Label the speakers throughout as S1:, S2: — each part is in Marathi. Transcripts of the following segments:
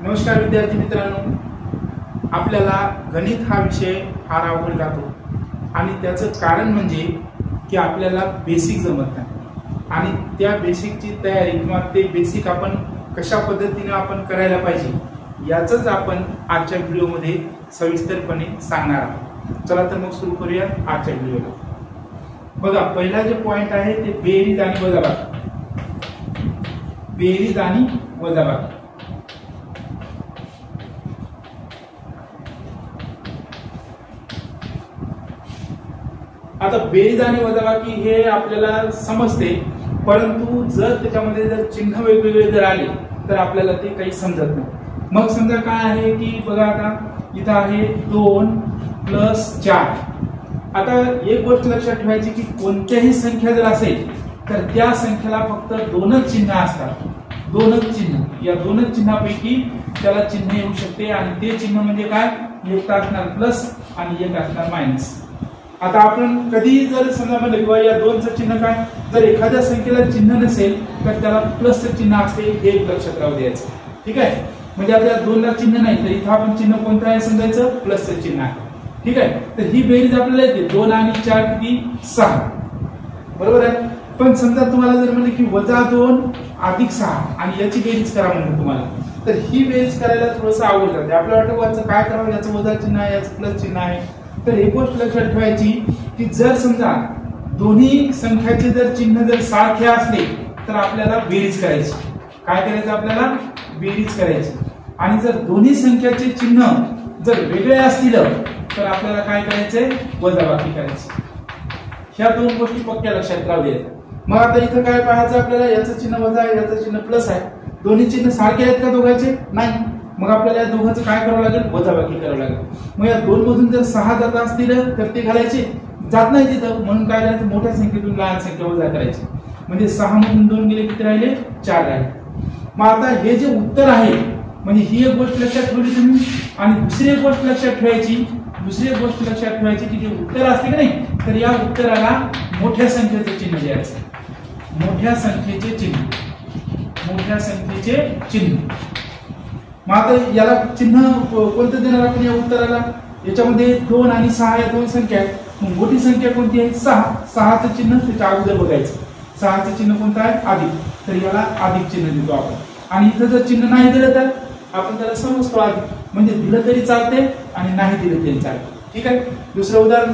S1: नमस्कार विद्यार्थी मित्रांनो, आपल्याला गणित हा विषय फार आवडला जातो आणि त्याचं कारण म्हणजे की आपल्याला बेसिक जमत नाही आणि त्या बेसिकची तयारी किंवा ते बेसिक आपण कशा पद्धतीने आपण करायला पाहिजे याचंच आपण आजच्या व्हिडिओमध्ये सविस्तरपणे सांगणार आहोत। चला तर मग सुरू करूया आजच्या व्हिडिओला। बघा, पहिला जे पॉइंट आहे ते बेरीज आणि वजाबाकी। बेरीज आणि वजाबाकी आता बेरीज आणि वजाबाकी हे आपल्याला समजते, परंतु जर त्याच्यामध्ये जर चिन्ह वेगवेगळे जर आले तर आपल्याला ते काही समजत नाही। मग समजा काय आहे की बघा, आता इथं आहे 2 + 4। आता एक गोष्ट लक्षात ठेवायची की कोणत्याही संख्या जर असेल तर त्या संख्येला फक्त 2च चिन्ह असतात। 2च चिन्ह, या 2च चिन्हापैकी त्याला चिन्ह येऊ शकते आणि ते चिन्ह म्हणजे काय, एक असणार प्लस आणि एक असणार मायनस। आता आपण कधी जर समजा म्हणलं किंवा या 2चं चिन्ह काय, जर एखाद्या संख्येला चिन्ह नसेल तर त्याला प्लसचं चिन्ह असते, हे लक्षात राहू द्यायचं। ठीक आहे, म्हणजे आपल्या 2ला चिन्ह नाही तर इथं आपण चिन्ह कोणतं आहे समजायचं, प्लसचं चिन्ह आहे। ठीक आहे, तर ही बेरीज आपल्याला येते 2 आणि 4 किती 6, बरोबर आहे। पण समजा तुम्हाला जर म्हणले की -2 + 6 आणि याची बेरीज करा म्हणलं तुम्हाला, तर ही बेरीज करायला थोडंसं अवघड जाते। आपल्याला वाटतं काय करावं, याचं वजा चिन्ह आहे, याचं प्लस चिन्ह आहे। तर एक गोष्ट लक्षात ठेवायची की जर समजा दोन्ही संख्याचे जर चिन्ह जर सारखे असले तर आपल्याला बेरीज करायची। काय करायचं, आपल्याला बेरीज करायची। आणि जर दोन्ही संख्याचे चिन्ह जर वेगळे असतील तर आपल्याला काय करायचंय, वजाबाकी करायची। ह्या 2 गोष्टी पक्क्या लक्षात राहू द्यायच्या। मग आता इथं काय पाहायचं आपल्याला, याचं चिन्ह वजा आहे, याचं चिन्ह प्लस आहे। दोन्ही चिन्ह सारखे आहेत का दोघांचे, नाही। मग आपल्याला या दोघांचं काय करावं लागेल, वजाबाकी करावं लागेल। मग या 2 मधून जर 6 जात असतील तर ते घालायचे, जात नाही तिथं, म्हणून काय करायचं, मोठ्या संख्येतून लहान संख्या वजा करायची। म्हणजे 6 मधून 2 गेले किती राहिले, 4 राहिले। मग आता हे जे उत्तर आहे, म्हणजे ही एक गोष्ट लक्षात ठेवली तुम्ही। आणि दुसरी एक गोष्ट लक्षात ठेवायची, की जे उत्तर असते की नाही, तर या उत्तराला मोठ्या संख्येचं चिन्ह द्यायचं। मोठ्या संख्येचे चिन्ह। मग आता याला चिन्ह कोणतं देणार आपण या उत्तराला, याच्यामध्ये 2 आणि 6 या 2 संख्या आहेत। मग मोठी संख्या कोणती आहे, 6। 6चं चिन्ह त्याच्या अगोदर बघायचं। 6चं चिन्ह कोणतं आहे, अधिक, तर याला अधिक चिन्ह देतो आपण। आणि इथं जर चिन्ह नाही दिलं तर आपण त्याला समजतो अधिक, म्हणजे दिलं तरी चालते आणि नाही दिलं तरी चालते। ठीक आहे, दुसरं उदाहरण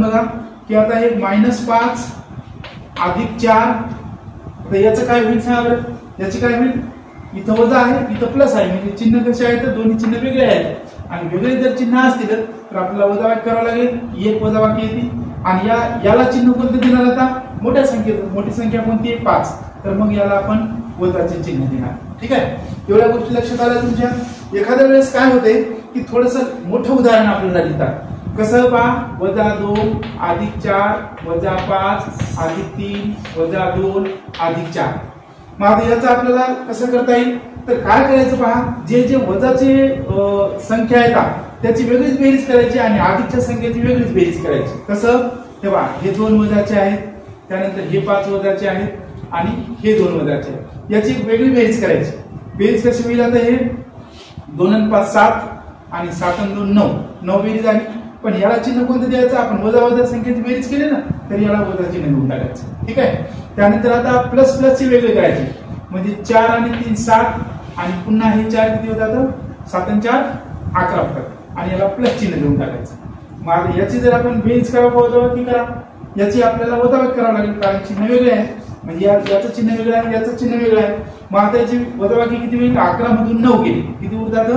S1: बघा की आता हे -5 + 4, तर याचं काय होईल सांगा बरं, याची काय होईल, इथं वजा आहे, इथं प्लस आहे, म्हणजे चिन्ह कसे आहेत तर दोन्ही चिन्ह वेगळे आहेत। आणि वेगळे जर चिन्ह असतील तर आपल्याला वजाबाकी करावं लागेल, एक वजाबाकी येते। आणि याला चिन्ह कोणतं देणार, आता मोठ्या संख्येचं, मोठी संख्या कोणती आहे 5, तर मग याला आपण वजाचे चिन्ह देणार। ठीक आहे, एवढ्या गोष्टी लक्षात आल्या तुमच्या। एखाद्या वेळेस काय होते की थोडंसं मोठं उदाहरण आपल्याला देतात, कसं पहा, -2 + 4 + 5 + 3 + 2 + 4। मग आता याचं आपल्याला कसं करता येईल, तर काय करायचं पहा, जे जे वजाचे संख्या येतात त्याची वेगळीच बेरीज करायची आणि अधिकच्या संख्येची वेगळीच बेरीज करायची। कसं, तेव्हा हे 2 वजाचे आहेत, त्यानंतर हे 5 वजाचे आहेत आणि हे 2 वजाचे आहेत, याची वेगळी बेरीज करायची। बेरीज कशी होईल, आता हे 2 आणि 5 7 आणि 7 आणि 2 9 बेरीज आली। पण याला चिन्ह कोणतं द्यायचं, आपण वजा संख्येची बेरीज केली ना, तर याला वजा चिन्ह देऊन टाकायचं। ठीक आहे, त्यानंतर आता प्लसची वेगळी करायची, म्हणजे 4 आणि 3 7 आणि पुन्हा हे 4 किती होतात, 7 आणि 4 11 होतात आणि याला प्लस चिन्ह देऊन टाकायचं। मग याची जर आपण बेरीज वजाबाकी करा, याची आपल्याला वजाबाकी करावं लागेल, कारण चिन्ह वेगळे आहे, म्हणजे याचं चिन्ह वेगळं आहे, याचं चिन्ह वेगळं आहे। मग आता याची वजाबाकी किती होईल, 11 मधून 9 गेली, किती उरतात,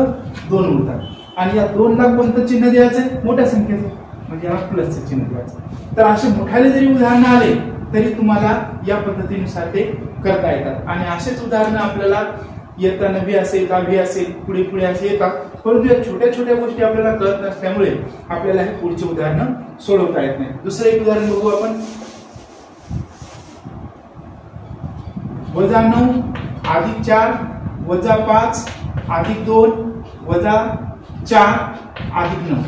S1: 2 उरतात। आणि या 2ला कोणतं चिन्ह द्यायचं, मोठ्या संख्येचं, म्हणजे याला प्लसचं चिन्ह द्यायचं। तर असे मोठाले जरी उदाहरणं आले तरी तुम्हाला या पद्धतीनुसार ते करता येतात। आणि असेच उदाहरणं आपल्याला येताना 9वी असेल, 10वी असेल, पुढे असे येतात। परंतु या छोट्या गोष्टी आपल्याला कळत नसल्यामुळे आपल्याला हे पुढचे उदाहरणं सोडवता येत नाही। दुसरं एक उदाहरण बघू आपण, -9 + 4 + 5 + 2 - 4 + 9।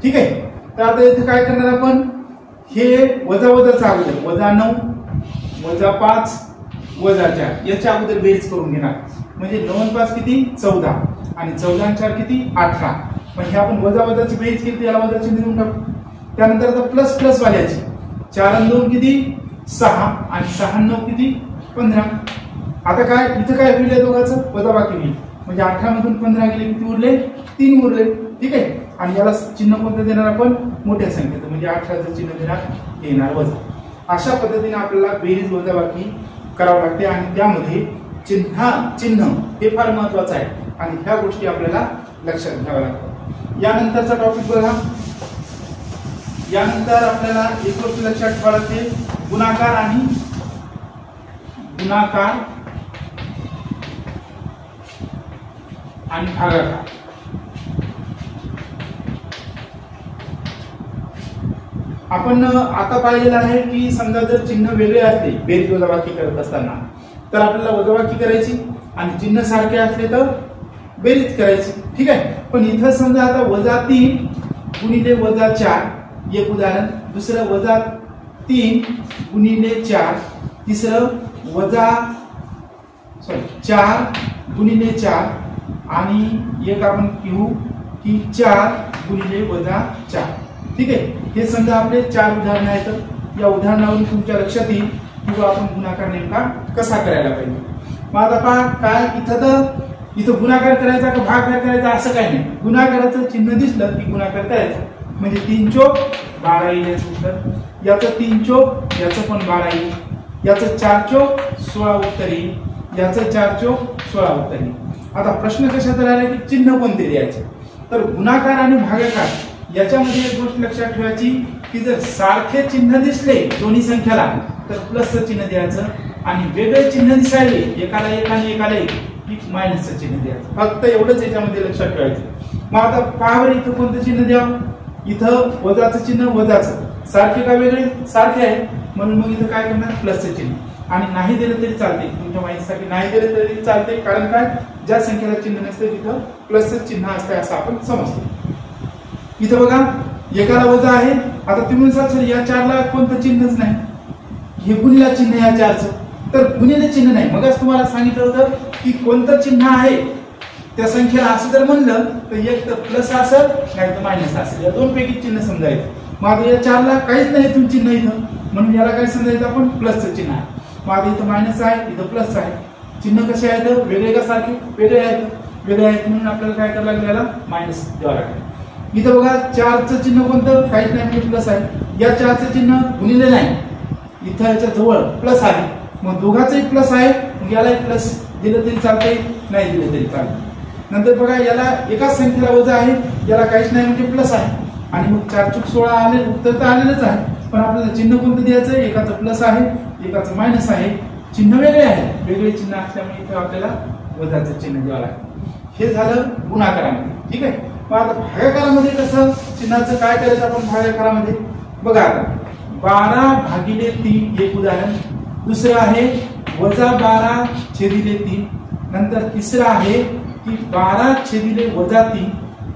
S1: ठीक आहे, तर आता इथे काय करणार आपण, हे वजाचं अगोदर -9 - 5 वजा 4 याच्या अगोदर बेरीज करून घेणार. म्हणजे 9 5 किती 14 आणि 14 आणि 4 किती 18. पण हे आपण वजा वजाची बेरीज केली याला वजा चिन्ह देऊन टाकू. त्यानंतर आता प्लस प्लस वाल्याची 4 आणि 2 किती 6 आणि 6 आणि 9 किती 15. आता काय इथं काय होईल या दोघांचं वजाबाकी होईल. म्हणजे 18 मधून 15 गेले किती उरले 3 उरले. ठीक आहे. आणि याला चिन्ह कोणतं देणार आपण मोठ्या संख्येचं म्हणजे 18चं चिन्ह देणार येणार वजा. अशा पद्धतीने आपल्याला बेरीज वजाबाकी करावं लागते आणि त्यामध्ये चिन्ह हे फार महत्वाचं आहे आणि ह्या गोष्टी आपल्याला लक्षात घ्याव्या लागतात. यानंतरचा टॉपिक बघा. यानंतर आपल्याला एक गोष्ट लक्षात ठेवावी लागते गुणाकार आणि भागाकार. आपण आता पाहिलेलं आहे की समजा जर चिन्ह वेगळे असले बेरीज वजाबाकी करत असताना तर आपल्याला वजाबाकी करायची आणि चिन्ह सारखे असले तर बेरीज करायची. ठीक आहे. पण इथं समजा आता -3 गुणिले -4 एक उदाहरण. दुसरं -3 गुणिले 4. तिसरं 4 गुणिले 4 आणि एक आपण घेऊ की 4 गुणिले -4. ठीक आहे. हे समजा आपले 4 उदाहरण आहेत. या उदाहरणावरून तुमच्या लक्षात येईल किंवा आपण गुणाकार नेमका कसा करायला पाहिजे. मग आता पहा काय इथं गुणाकार करायचा का भागाकार करायचा असं काही नाही. गुणाकाराचं चिन्ह दिसलं की गुणाकार करायचं. म्हणजे 3 चोक 12 येईल याचं उत्तर. याचं 3 चोक याचं पण 12 येईल. याचं 4 चोक 16 उत्तर येईल. याचं 4 चोक 16 उत्तर येईल. आता प्रश्न कशाचा राहिला की चिन्ह कोणते द्यायचे. तर गुणाकार आणि भागाकार याच्यामध्ये एक गोष्ट लक्षात ठेवायची की जर सारखे चिन्ह दिसले दोन्ही संख्याला तर प्लसचं चिन्ह द्यायचं आणि वेगळे चिन्ह दिसायले एकाला 1 आणि एकाला 1 की मायनसचं चिन्ह द्यायचं. फक्त एवढंच याच्यामध्ये लक्षात ठेवायचं. मग आता पहा बरं इथं कोणतं चिन्ह द्यावं. इथं वजाचं चिन्ह वजाचं सारखे का वेगळे सारखे आहे म्हणून मग इथं काय करणार प्लसचं चिन्ह. आणि नाही दिलं तरी चालते तुमच्या माहितीसाठी नाही दिलं तरी चालते कारण काय ज्या संख्येला चिन्ह नसते तिथं प्लसचं चिन्ह असते असं आपण समजतो. इथं बघा एकाला वजा आहे. आता तुम्ही म्हणसाल या 4ला कोणतं चिन्हच नाही. हे गुणिला चिन्ह या 4चं तर गुणिले चिन्ह नाही. मगच तुम्हाला सांगितलं होतं की कोणतं चिन्ह आहे त्या संख्येला असं जर म्हणलं तर एक तर प्लस असेल नाही तर मायनस असेल. या दोन पैकी चिन्ह समजायचं. मग आता या 4ला काहीच नाही इथून चिन्ह इथं म्हणून याला काय समजायचं आपण प्लसचं चिन्ह आहे. मग आता इथं मायनस आहे इथं प्लस आहे. चिन्ह कसे आहेत वेगळे का सारखे वेगळे आहेत. वेगळे आहेत म्हणून आपल्याला काय करायला लागेल याला मायनस द्यावं लागेल. इथं बघा 4चं चिन्ह कोणतं काहीच नाही म्हणजे प्लस आहे. या 4चं चिन्ह गुणिले नाही. इथं याच्या जवळ प्लस आहे मग दोघांचंही प्लस आहे मग याला प्लस दिलं तरी चालतंय नाही दिलं तरी चालतंय. नंतर बघा याला एकाच संख्येला वजा आहे याला काहीच नाही म्हणजे प्लस आहे आणि मग 4 चूक 16 आले उत्तर तर आलेलंच आहे. पण आपल्याला चिन्ह कोणतं द्यायचं एकाचं प्लस आहे एकाचं मायनस आहे. चिन्ह वेगळे आहे. वेगळे चिन्ह असल्यामुळे इथं आपल्याला वजाचं चिन्ह द्यावं लागेल. हे झालं गुणाकारामध्ये. ठीक आहे. मग आता भागाकारामध्ये कसं चिन्हाचं काय करायचं आपण भागाकारामध्ये बघा आता 12 भागिले 3 एक उदाहरण. दुसरं आहे -12/3. नंतर तिसरं आहे की 12/-3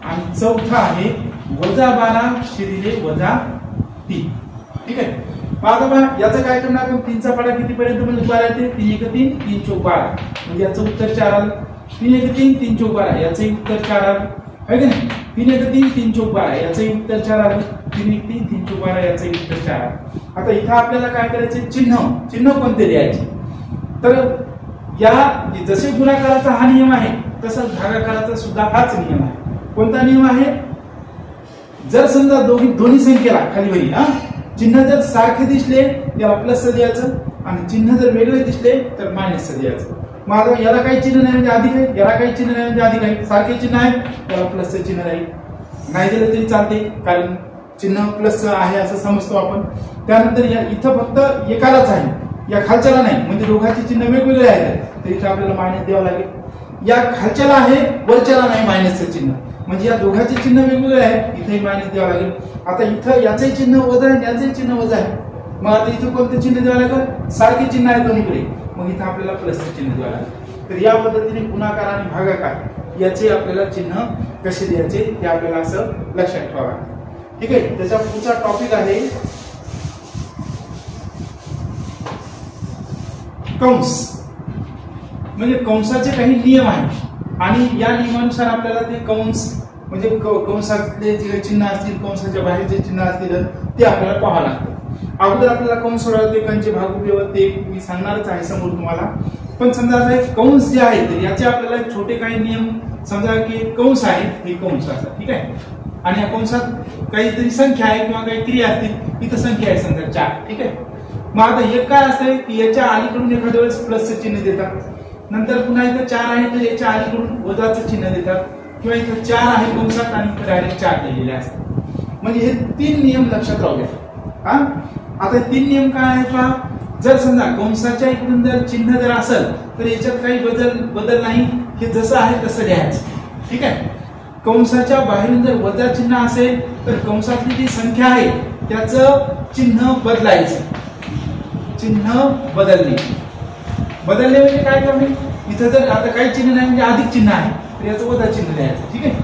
S1: आणि चौथा आहे -12/-3. ठीक आहे. मग आता बघा याचं काय करणार आपण 3चा पाडा किती पर्यंत म्हणजे 12 येते. 3 1 3 3 चौक 12 म्हणजे याचं उत्तर 4 आलं. 3 1 3 3 चौक 12 याचंही उत्तर 4 आलं आहे की नाही. 3 1 3 3 चौक 12 याचंही उत्तर 4 आलं. 3 1 3 3 चौक 12 याचंही उत्तर 4 आलं. आता इथं आपल्याला काय करायचं चिन्ह कोणते द्यायचे. तर या जसे गुणाकाराचा हा नियम आहे तसंच भागाकाराचा सुद्धा हाच नियम आहे. कोणता नियम आहे जर समजा दोन्ही संख्येला खाली वरी चिन्ह जर सारखे दिसले त्याला प्लस द्यायचं आणि चिन्ह जर वेगळे दिसले तर मायनस द्यायचं. मग आता याला काही चिन्ह नाही म्हणजे अधिक आहे याला काही चिन्ह नाही म्हणजे अधिक आहे. सारखे चिन्ह आहे त्याला प्लसचं चिन्ह राहील. नाही दिलं तरी चालते कारण चिन्ह प्लस आहे असं समजतो आपण. त्यानंतर या इथं फक्त एकालाच आहे या खालच्याला नाही म्हणजे दोघांचे चिन्ह वेगवेगळे आहेत तर इथं आपल्याला मायनस द्यावं लागेल. या खालच्याला आहे वरच्याला नाही मायनसचं चिन्ह म्हणजे या दोघांचे चिन्ह वेगवेगळे आहे इथेही मायनस द्यावं लागेल. आता इथं याचंही चिन्ह वजा आहे याचंही चिन्ह वजा आहे. मग आता इथं कोणतं चिन्ह द्यावं लागेल सारखे चिन्ह आहे दोन्हीकडे मग इथं आपल्याला प्लसचं चिन्ह द्यावं लागेल. तर या पद्धतीने गुणाकार आणि भागाकार याचे आपल्याला चिन्ह कसे द्यायचे ते आपल्याला असं लक्षात ठेवावं लागेल. ठीक आहे. त्याचा पुढचा टॉपिक आहे कंस म्हणजे कंसाचे काही नियम आहेत आणि या नियमानुसार आपल्याला ते कंस म्हणजे कंसातले जे चिन्ह असतील कंसाच्या बाहेरचे चिन्ह असतील ते आपल्याला पाहावं लागतं. अगोदर आपल्याला कंस सोडवायचे कंचे भागू ते मी सांगणारच आहे समोर तुम्हाला. पण समजा आता कंस जे आहेत तर याचे आपल्याला छोटे काही नियम समजा की कंस आहेत हे कंस असतात ठीक आहे आणि या कंसात काहीतरी संख्या आहे किंवा काही क्रिया असतील इथं संख्या आहे समजा 4 ठीक आहे. मग आता एक काय असतंय की याच्या अलीकडून एखाद्या वेळेस प्लसचं चिन्ह देतात नंतर पुन्हा इथं 4 आहे तर याच्या अलीकडून वजाचं चिन्ह देतात किंवा इथं 4 आहे कंसात आणि इथं डायरेक्ट 4 लिहिलेले असतात. म्हणजे हे 3 नियम लक्षात राहू द्या. हा आता 3 नियम काय आहेत पहा. जर समजा कंसाच्या इकडून जर चिन्ह जर असेल तर याच्यात काही बदल नाही हे जसं आहे तसं लिहायचं ठीक आहे. कंसाच्या बाहेरून जर वजा चिन्ह असेल तर कंसातली जी संख्या आहे त्याचं चिन्ह बदलायचं. चिन्ह बदलणे म्हणजे काय करणे इथं जर आता काही चिन्ह नाही म्हणजे अधिक चिन्ह आहे तर याचं वजा चिन्ह लिहायचं ठीक आहे.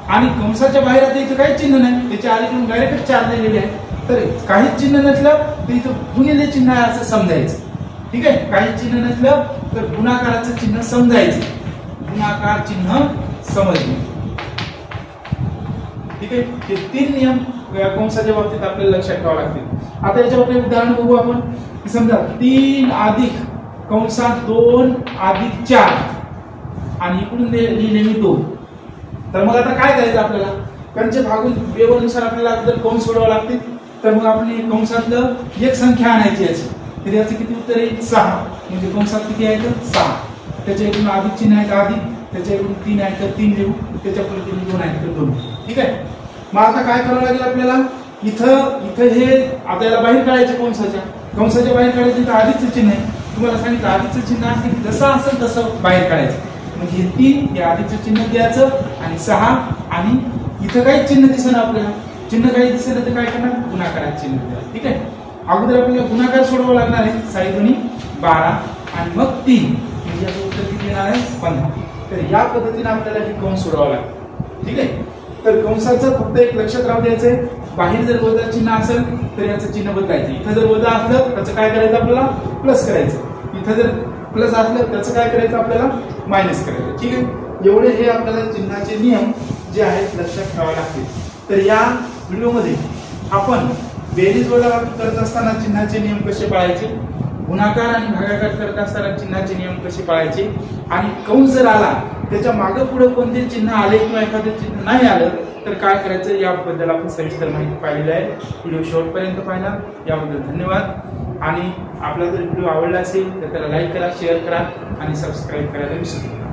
S1: आणि कंसाच्या बाहेर आता इथं काही चिन्ह नाही त्याच्या अलीकडून डायरेक्ट 4 लिहिलेले आहे तर काहीच चिन्ह नसलं तर इथं गुणिले चिन्ह आहे असं समजायचं ठीक आहे. काही चिन्ह नसलं तर गुणाकाराचं चिन्ह समजायचं. गुणाकार चिन्ह समजणे ठीक आहे. हे 3 नियम कंसाच्या बाबतीत आपल्याला लक्षात ठेवावे लागतील. आता याच्या बाबतीत उदाहरण बघू आपण. समजा 3 अधिक कंसात 2 अधिक 4 आणि इकडून लिहिले मी 2 तर मग आता काय करायचं आपल्याला कंचे भागून व्यवस्थेनुसार आपल्याला अगोदर कंस सोडवावे लागतील. तर मग आपण कंसातलं एक संख्या आणायची याची तर याचं किती उत्तर येईल 6 म्हणजे कंसात किती आहे तर 6 त्याच्या इकडून अधिक चिन्ह आहे तर अधिक त्याच्या इकडून 3 आहे तर 3 लिहू त्याच्या पुढे 2 आहे तर 2 ठीक आहे. मग आता काय करावं लागेल आपल्याला इथं हे आता याला बाहेर काढायचे कंसाच्या बाहेर काढायचे तर अधिकचं चिन्ह आहे. तुम्हाला सांगितलं अधिकचं चिन्ह आहे जसं असेल तसं बाहेर काढायचं म्हणजे हे 3 हे अधिकचं चिन्ह द्यायचं आणि 6 आणि इथं काही चिन्ह दिसेल आपल्याला चिन्ह काही दिसेल तर काय करणार गुणाकाराचं चिन्ह द्यायचं ठीक आहे. अगोदर आपल्याला गुणाकार सोडवावा लागणार आहे 6 दुनी 12 आणि मग 3 म्हणजे याचं उत्तर किती येणार आहे 15. तर या पद्धतीने आपल्याला हे कंस सोडवावं लागतं ठीक आहे. तर कंसाचं फक्त एक लक्षात राहू द्यायचंय बाहेर जर वजा चिन्ह असेल तर याचं चिन्ह बदलायचं. इथं जर वजा असलं त्याचं काय करायचं आपल्याला प्लस करायचं. इथं जर प्लस असलं त्याचं काय करायचं आपल्याला मायनस करायचं ठीक आहे. एवढे हे आपल्याला चिन्हाचे नियम जे आहेत लक्षात ठेवावे लागतील. तर या व्हिडिओमध्ये आपण बेरीज वजाबाकी करत असताना चिन्हाचे नियम कसे पाळायचे गुणाकार आणि भागाकार करत असताना चिन्हाचे नियम कसे पाळायचे आणि कंस जर आला त्याच्या मागे पुढे कोणते चिन्ह आले किंवा एखादे चिन्ह नाही आलं तर काय करायचं याबद्दल आपण सविस्तर माहिती पाहिलेली आहे. व्हिडिओ शेवटपर्यंत पाहिला याबद्दल धन्यवाद आणि आपला जर व्हिडिओ आवडला असेल तर त्याला लाईक करा शेअर करा आणि सबस्क्राईब करायला विसरू नका.